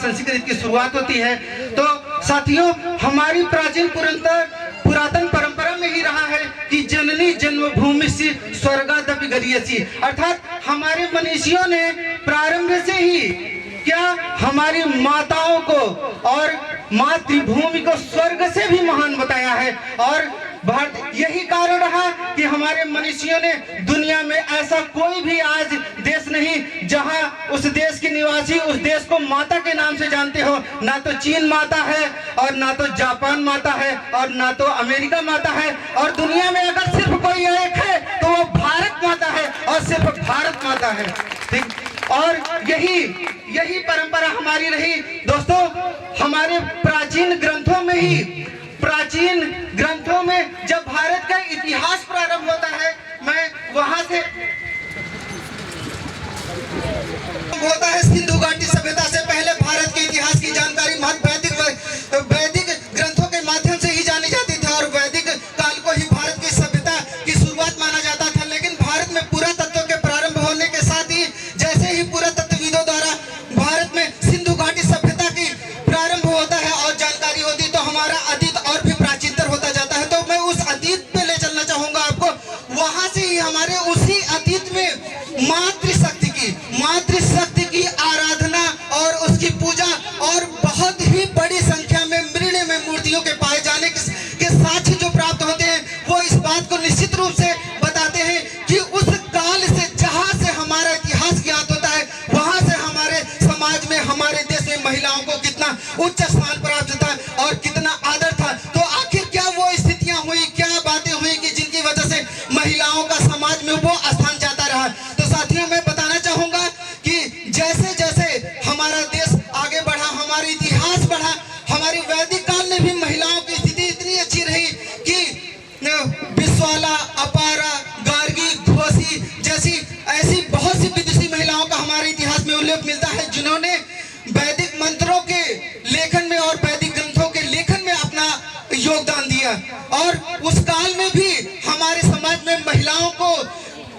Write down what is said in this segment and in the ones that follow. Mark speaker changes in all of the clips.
Speaker 1: संस्कृत की शुरुआत होती है। तो साथियों, हमारी प्राचीन पुरातन परंपरा में ही रहा है कि जननी जन्मभूमि से स्वर्गादपि गरीयसी, अर्थात हमारे मनीषियों ने प्रारंभ से ही क्या हमारी माताओं को और मातृभूमि को स्वर्ग से भी महान बताया है। और भारत यही कारण रहा कि हमारे मनीषियों ने दुनिया में ऐसा कोई भी आज देश नहीं जहां उस देश के निवासी उस देश को माता के नाम से जानते हो। ना तो चीन माता है, और ना तो जापान माता है, और ना तो अमेरिका माता है, और दुनिया में अगर सिर्फ कोई एक है तो वो भारत माता है, और सिर्फ भारत माता है। ठीक, और यही परंपरा हमारी रही। दोस्तों, हमारे प्राचीन ग्रंथों में जब भारत का इतिहास प्रारंभ होता है, मैं वहां से होता है सिंधु घाटी सभ्यता से पहले भारत के इतिहास की जानकारी वैदिक ग्रंथों के माध्यम से ही जानी जाती थी, और वैदिक काल को ही भारत की सभ्यता की शुरुआत माना जाता था। लेकिन भारत में पुरातत्व के प्रारंभ होने के साथ ही जैसे ही पुरातत्वविदों द्वारा भारत में सिंधु घाटी सभ्यता की प्रारंभ होता है और जानकारी होती है, तो हमारा अतीत और भी प्राचीनतर होता जाता है। तो मैं उस अतीत पे ले चलना चाहूंगा आपको। वहां से ही हमारे उसी अतीत में मातृशक्ति की आराधना और उसकी पूजा और बहुत ही बड़ी संख्या में मृण्मय में मूर्तियों के पाए जाने के साक्ष्य जो प्राप्त होते हैं, वो इस बात को निश्चित रूप से बताते हैं कि उस काल से जहां से हमारा इतिहास ज्ञात होता है, वहां से हमारे समाज में, हमारे देश में महिलाओं को कितना उच्च स्थान प्राप्त था और कितना आदर था। तो आखिर क्या वो स्थितियां हुई, क्या बातें हुई कि जिनकी वजह से महिलाओं का समाज में वो स्थान जाता रहा। तो साथियों, मैं बताना चाहूंगा कि जैसे जैसे हमारा देश आगे बढ़ा, हमारा इतिहास बढ़ा, हमारी वैदिक काल में भी महिलाओं की स्थिति इतनी अच्छी रही कि बिस्वाला, अपारा, गार्गी, घोसी जैसी ऐसी बहुत सी विदुषी महिलाओं का हमारे इतिहास में उल्लेख मिलता है, जिन्होंने वैदिक मंत्रों के लेखन में और वैदिक ग्रंथों के लेखन में अपना योगदान दिया। और उस काल में भी हमारे समाज में महिलाओं को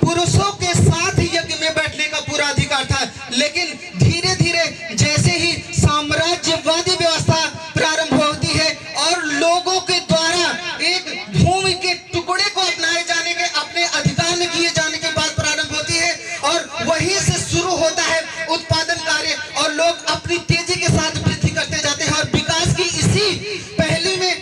Speaker 1: पुरुषों के साथ यज्ञ में बैठने का पूरा अधिकार था। लेकिन धीरे धीरे जैसे ही साम्राज्यवादी व्यवस्था प्रारंभ होती है और लोगों के द्वारा एक भूमि के टुकड़े को अपनाए जाने के, अपने अधिकार में किए जाने की बात प्रारंभ होती है, और वहीं से शुरू होता है उत्पादन कार्य, और लोग अपनी तेजी के साथ वृद्धि करते जाते हैं। और विकास की इसी पहली में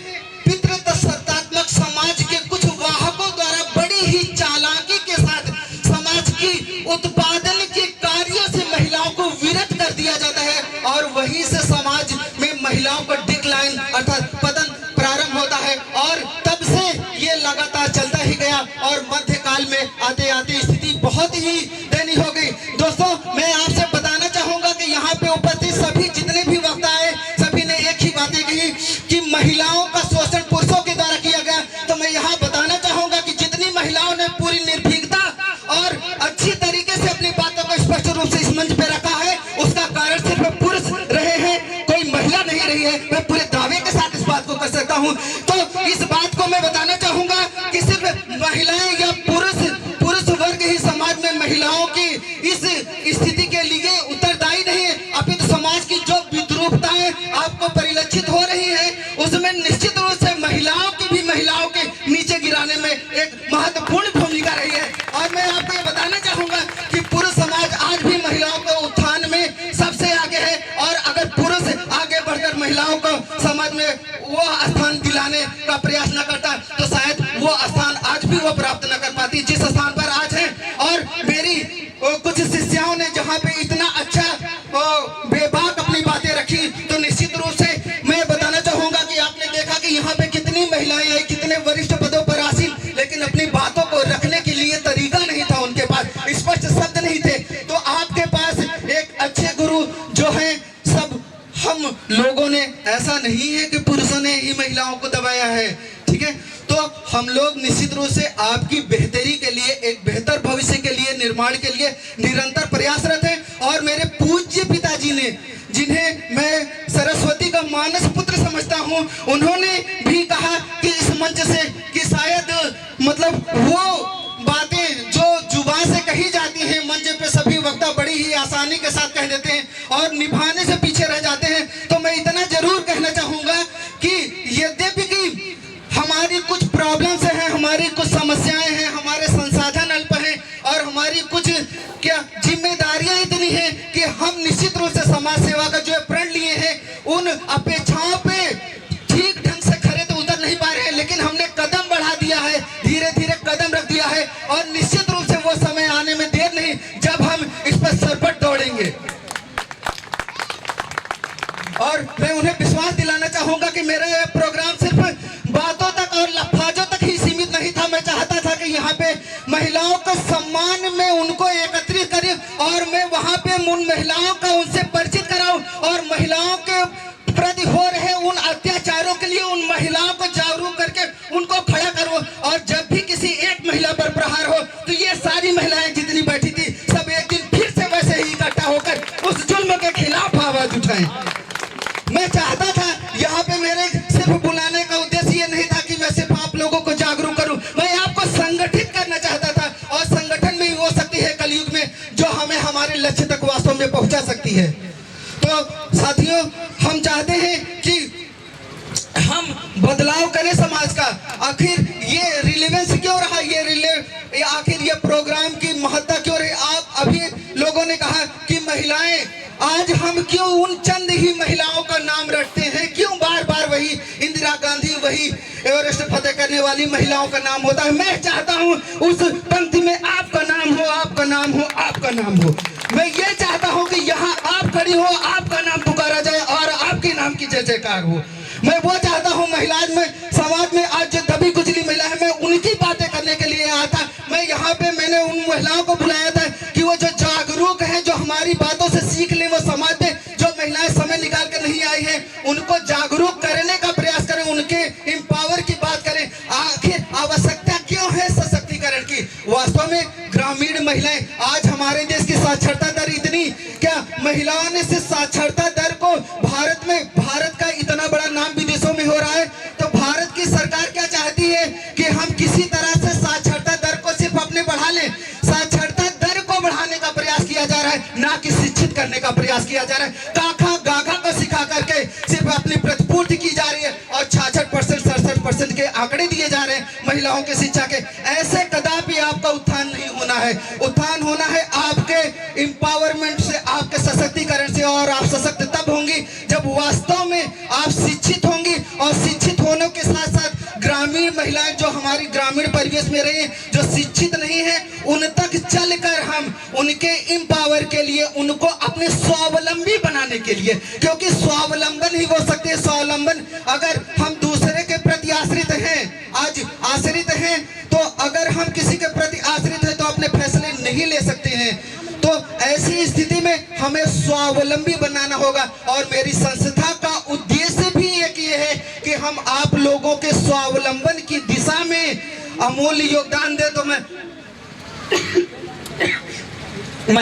Speaker 1: पितृसत्तात्मक समाज के कुछ वाहकों द्वारा बड़ी ही चालाकी के साथ समाज की उत्पादन के कार्यों से महिलाओं को विरत कर दिया जाता है, और वहीं से समाज में महिलाओं का डिक्लाइन अर्थात पतन प्रारंभ होता है। और तब से ये लगातार चलता ही गया, और मध्यकाल में आते आते स्थिति बहुत ही दयनीय हो गई। दोस्तों, मैं आपसे बताना चाहूंगा कि यहाँ पे उपस्थित सभी जितने भी वक्ता आए, सभी ने एक ही बातें कही कि महिलाओं का शोषण पुरुषों के द्वारा किया गया। तो मैं यहाँ बताना चाहूंगा कि जितनी महिलाओं ने पूरी निर्भीकता और अच्छी तरीके से अपनी बातों को स्पष्ट रूप से इस मंच पे रखा है, उसका कारण सिर्फ पुरुष रहे हैं, कोई महिला नहीं रही है। मैं पूरे दावे के साथ इस बात को कर सकता हूँ। तो इस बात को मैं बताना चाहूंगा कि सिर्फ महिलाएं या पुरुष वर्ग ही समाज में महिलाओं की इस स्थिति के लिए उत्तरदायी नहीं है। अपितु समाज की जो विद्रूपताएं आपको परिलक्षित हो रही है, उसमें निश्चित रूप से महिलाओं के नीचे गिराने में एक महत्वपूर्ण भूमिका रही है। और मैं आपको ये बताना चाहूंगा कि पुरुष समाज आज भी महिलाओं के उत्थान में सबसे आगे है, और अगर पुरुष आगे बढ़कर महिलाओं को समाज में वो स्थान दिलाने का प्रयास न करता, तो शायद वो स्थान आज भी वो प्राप्त न कर पाती जिस स्थान पर आज है। और मेरी कुछ शिष्याओं ने जहाँ पे इतना अच्छा बेबाक अपनी बातें रखी, तो निश्चित रूप से मैं बताना चाहूंगा कि आपने देखा कि यहाँ पे कितनी महिलाएं आई, कितने वरिष्ठ पदों पर आसीन, लेकिन अपनी बातों को रखने के लिए तरीका नहीं था, उनके पास स्पष्ट शब्द नहीं थे। तो आपके पास एक अच्छे गुरु जो हैं, सब हम लोगों ने, ऐसा नहीं है कि पुरुषों ने ही महिलाओं को दबाया है, ठीक है। तो हम लोग निश्चित रूप से आपकी बेहतरी के लिए, एक बेहतर भविष्य के लिए, निर्माण के लिए निरंतर प्रयासरत हैं। और मेरे पूज्य पिताजी ने, जिन्हें मैं सरस्वती का मानस पुत्र समझता हूं, उन्होंने भी कहा कि इस मंच से कि शायद मतलब वो बातें जो जुबान से कही जाती हैं, मंच पे सभी वक्ता बड़ी ही आसानी के साथ कह देते हैं और निभाने से पीछे रह जाते हैं। और मैं उन्हें विश्वास दिलाना चाहूंगा कि मेरा यह प्रोग्राम सिर्फ बातों तक और लफ्ज़ों तक ही सीमित नहीं था। मैं चाहता था कि यहाँ पे महिलाओं का सम्मान में उनको एकत्रित करें और मैं वहाँ पे उन महिलाओं का उनसे परिचित कराऊं और महिलाओं के प्रति हो रहे उन अत्याचारों के लिए उन महिलाओं को जागरूक करके उनको खड़ा करो। और जब भी किसी एक महिला पर प्रहार हो तो ये सारी महिलाएं जितनी बैठी थी सब एक दिन फिर से वैसे ही इकट्ठा होकर उस जुल्म के खिलाफ आवाज उठाएं। मैं चाहता था यहाँ पे मेरे सिर्फ बुलाने का उद्देश्य ये नहीं था कि मैं सिर्फ आप लोगों को जागरूक करूं, मैं आपको संगठित करना चाहता था और संगठन में ही हो सकती है कलयुग में जो हमें हमारे लक्ष्य तक वास्तव में पहुंचा सकती है। तो साथियों, हम चाहते हैं कि हम बदलाव करें समाज का। आखिर ये रिलेवेंस क्यों रहा, आखिर ये प्रोग्राम की महत्ता क्यों रही। आप अभी लोगों ने कहा कि महिलाएं, आज हम क्यों उन चंद ही महिलाओं का नाम रटते हैं, क्यों बार बार वही इंदिरा गांधी, वही एवरेस्ट फतेह करने वाली महिलाओं का नाम होता है। मैं चाहता हूं उस पंक्ति में आपका नाम हो, आपका नाम हो, आपका नाम हो। मैं ये चाहता हूं कि यहाँ आप खड़ी हो, आपका नाम पुकारा जाए और आपके नाम की जय जयकार हो। मैं वो चाहता हूँ महिलाओं में, समाज में आज जो दबी कुचली महिला है, मैं उनकी बातें करने के लिए आया था। मैं यहाँ पे मैंने उन महिलाओं को बुलाया था कि वो जो जागरूक है, जो हमारी बातों से सीख ले, वो समाज में जो महिलाएं समय निकाल कर नहीं आई है उनको जागरूक करने का प्रयास करें, उनके एम्पावर की बात करें। आखिर आवश्यकता क्यों है सशक्तिकरण की। वास्तव में ग्रामीण महिलाएं, आज हमारे देश की साक्षरता दर इतनी, क्या महिलाओं ने से साक्षरता दर को भारत का इतना बड़ा नाम विदेशों में हो रहा है, तो भारत की सरकार क्या चाहती है कि हम किसी तरह से साक्षरता दर को सिर्फ अपने बढ़ा लें। साक्षरता दर को बढ़ाने का प्रयास किया जा रहा है, ना कि शिक्षित करने का प्रयास किया जा रहा है। काखा गाघा को सिखा करके सिर्फ अपनी प्रतिपूर्ति की जा रही है और 66%, 67% के आंकड़े दिए जा रहे हैं महिलाओं के शिक्षा के। ऐसे कदापि आपका उत्थान नहीं होना है। उत्थान होना है आपके एम्पावरमेंट से, आपके सशक्तिकरण से। और आप सशक्त तब होंगी जब वास्तव में आप शिक्षित होंगी। और शिक्षित होने के साथ साथ ग्रामीण महिलाएं जो हमारी ग्रामीण परिवेश में रही हैं, जो शिक्षित नहीं है, उन तक चलकर हम उनके एम्पावर के लिए, उनको अपने स्वावलंबी बनाने के लिए, क्योंकि स्वावलंबन ही हो सकते हैं। स्वावलंबन, अगर हम दूसरे के प्रति आश्रित हैं, आज आश्रित हैं, तो अगर हम किसी के प्रति आश्रित हैं तो अपने फैसले नहीं ले सकते हैं। तो ऐसी स्थिति में हमें स्वावलंबी बनाना होगा। और मेरी संस्था का उद्देश्य भी एक ये है कि हम आप लोगों के स्वावलंबन की दिशा में अमूल्य योगदान दे। तो मैं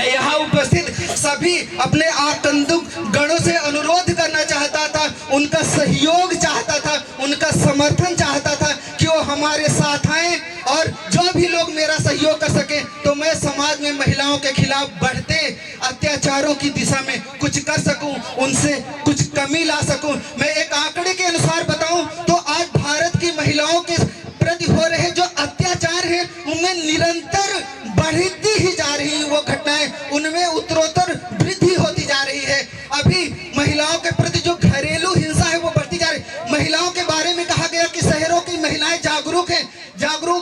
Speaker 1: यहाँ उपस्थित सभी अपने आकंदुक गणों से अनुरोध करना चाहता था, उनका सहयोग चाहता था, उनका समर्थन चाहता था कि वो हमारे साथ आए और जो भी लोग मेरा सहयोग कर सके, तो मैं समाज में महिलाओं के खिलाफ बढ़ते अत्याचारों की दिशा में कुछ कर सकूं, उनसे कुछ कमी ला सकूं। मैं एक आंकड़े के अनुसार बताऊं तो आज भारत की महिलाओं के प्रति हो रहे जो अत्याचार है उनमें निरंतर बढ़ती ही जा रही वो घटनाएं, उनमें उत्तरोत्तर वृद्धि होती जा रही है। अभी महिलाओं के प्रति जो घरेलू हिंसा है वो बढ़ती जा रही है। महिलाओं के बारे में कहा गया कि शहरों की महिलाएं जागरूक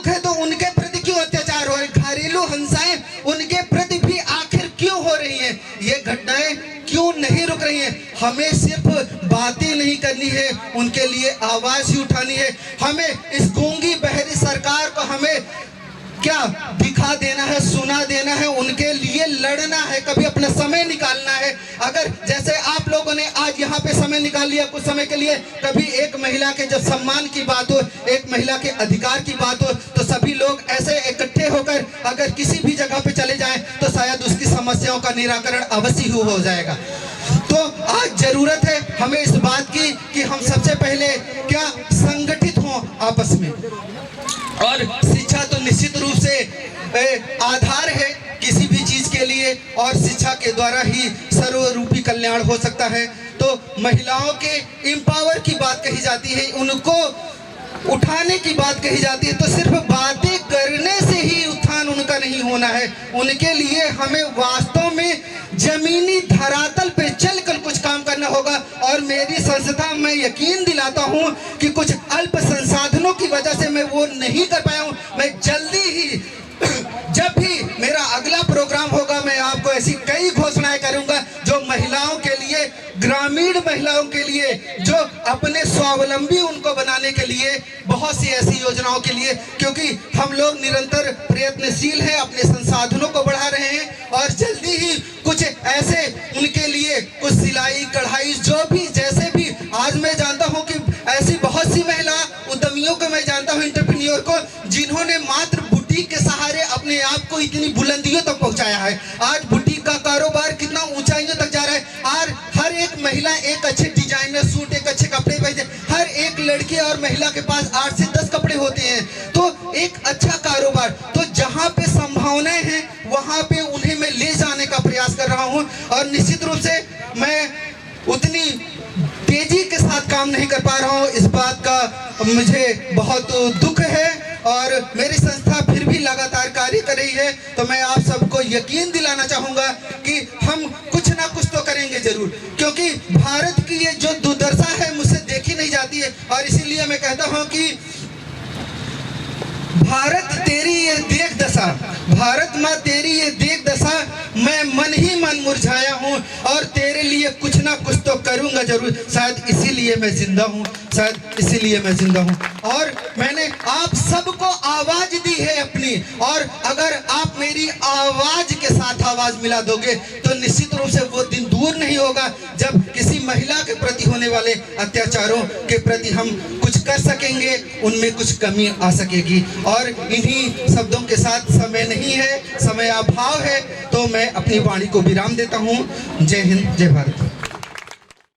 Speaker 1: है तो उनके प्रति क्यों अत्याचार हो रहे, घरेलू हिंसाएं उनके प्रति भी आखिर क्यों हो रही है, ये घटनाएं क्यों नहीं रुक रही है। हमें सिर्फ बातें नहीं करनी है, उनके लिए आवाज ही उठानी है। हमें इस गूंगी बहरी सरकार को हमें क्या दिखा देना है, सुना देना है, उनके लिए लड़ना है, कभी अपना समय निकालना है। अगर जैसे आप लोगों ने आज यहाँ पे समय निकाल लिया कुछ समय के लिए, कभी एक महिला के जब सम्मान की बात हो, एक महिला के अधिकार की बात हो, तो सभी लोग ऐसे इकट्ठे होकर अगर किसी भी जगह पे चले जाएं तो शायद उसकी समस्याओं का निराकरण अवश्य ही हो जाएगा। तो आज जरूरत है हमें इस बात की कि हम सबसे पहले क्या संगठित हों आपस में। और शिक्षा तो निश्चित रूप से आधार है किसी भी चीज के लिए, और शिक्षा के द्वारा ही सर्वरूपी कल्याण हो सकता है। तो महिलाओं के एम्पावर की बात कही जाती है, उनको उठाने की बात कही जाती है, तो सिर्फ बातें करने से ही उत्थान उनका नहीं होना है। उनके लिए हमें वास्तव में जमीनी धरातल पे चलकर कुछ काम करना होगा। और मेरी संस्था, मैं यकीन दिलाता हूं कि कुछ अल्प संसाधनों की वजह से मैं वो नहीं कर पाया हूं। मैं जल्दी ही जब भी मेरा अगला प्रोग्राम होगा, मैं आपको ऐसी कई घोषणाएं करूंगा जो महिलाओं के लिए ग्रामीण ग्रामीण महिलाओं के लिए, जो अपने स्वावलंबी उनको बनाने के लिए बहुत सी ऐसी योजनाओं के लिए, क्योंकि हम लोग निरंतर प्रयत्नशील हैं, अपने संसाधनों को बढ़ा रहे हैं और जल्दी ही कुछ ऐसे उनके लिए कुछ सिलाई कढ़ाई जो भी जैसे भी, आज मैं जानता हूं कि ऐसी बहुत सी महिला उद्यमियों को मैं जानता हूं, एंटरप्रेन्योर को, जिन्होंने मात्र बुटीक के सहारे अपने आप को इतनी बुलंदियों तक पहुंचाया है। आज बुटीक का कारोबार कितना ऊंचाइयों तक जा रहा है। आज हर एक महिला एक अच्छे डिजाइनर सूट, एक अच्छे कपड़े पहनते, हर एक लड़के और महिला के पास 8 से 10 कपड़े होते हैं। तो एक अच्छा कारोबार, तो जहां पे संभावनाएं हैं वहां पे उन्हें मैं ले जाने का प्रयास कर रहा हूं और निश्चित रूप से मैं उतनी तेजी के साथ काम नहीं कर पा रहा हूं। इस बात का मुझे बहुत दुख है और मेरी संस्था फिर भी लगातार कार्य कर रही है। तो मैं आप सबको यकीन दिलाना चाहूंगा कि हम कुछ ना कुछ तो करेंगे जरूर, क्योंकि भारत की ये जो दुर्दशा है मुझसे देखी नहीं जाती है। और इसीलिए मैं कहता हूं कि भारत तेरी ये देख दशा, भारत माँ तेरी ये देख दशा, मैं मन ही मन मुरझाया हूँ और तेरे लिए कुछ ना कुछ तो करूँगा जरूर। शायद इसीलिए मैं जिंदा हूँ, शायद इसीलिए मैं जिंदा हूँ। और मैंने आप सबको आवाज दी है अपनी, और अगर आप मेरी आवाज के साथ आवाज मिला दोगे तो निश्चित रूप से वो दिन दूर नहीं होगा जब किसी महिला के प्रति होने वाले अत्याचारों के प्रति हम कुछ कर सकेंगे, उनमें कुछ कमी आ सकेगी। और इन्हीं शब्दों के साथ, समय नहीं है, समय अभाव है, तो मैं अपनी वाणी को विराम देता हूँ। जय हिंद, जय भारत।